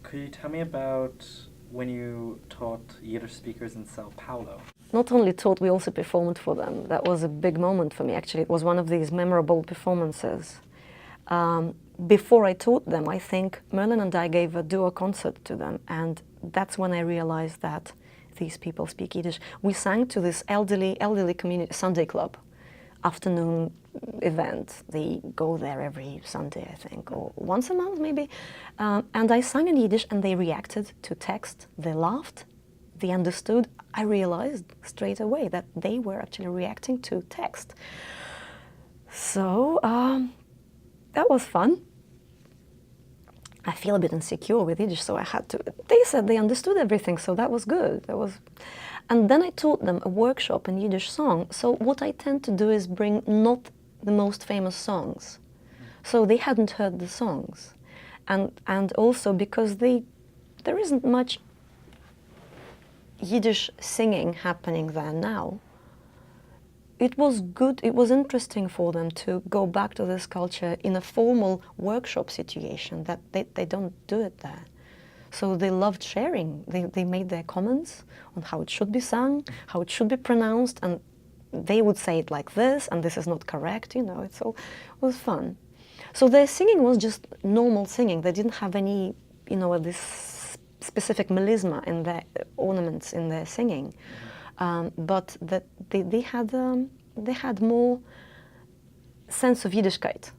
Could you tell me about when you taught Yiddish speakers in Sao Paolo? Not only taught, we also performed for them. That was a big moment for me, actually. It was one of these memorable performances. Before I taught them, I think Merlin and I gave a duo concert to them, and that's when I realized that these people speak Yiddish. We sang to this elderly community Sunday club afternoon event. They go there every Sunday, I think, or once a month maybe. And I sang in Yiddish, and they reacted to text. They laughed. They understood. I realized straight away that they were actually reacting to text. So that was fun. I feel a bit insecure with Yiddish, so I had to. They said they understood everything, so that was good. And then I taught them a workshop in Yiddish song. So what I tend to do is bring not the most famous songs. So they hadn't heard the songs. And also because there isn't much Yiddish singing happening there now. It was good, it was interesting for them to go back to this culture in a formal workshop situation that they don't do it there. So they loved sharing. They made their comments on how it should be sung, how it should be pronounced, and they would say it like this, and this is not correct, you know, it was fun. So their singing was just normal singing. They didn't have any, you know, this specific melisma in their ornaments in their singing. But that they had more sense of Yiddishkeit.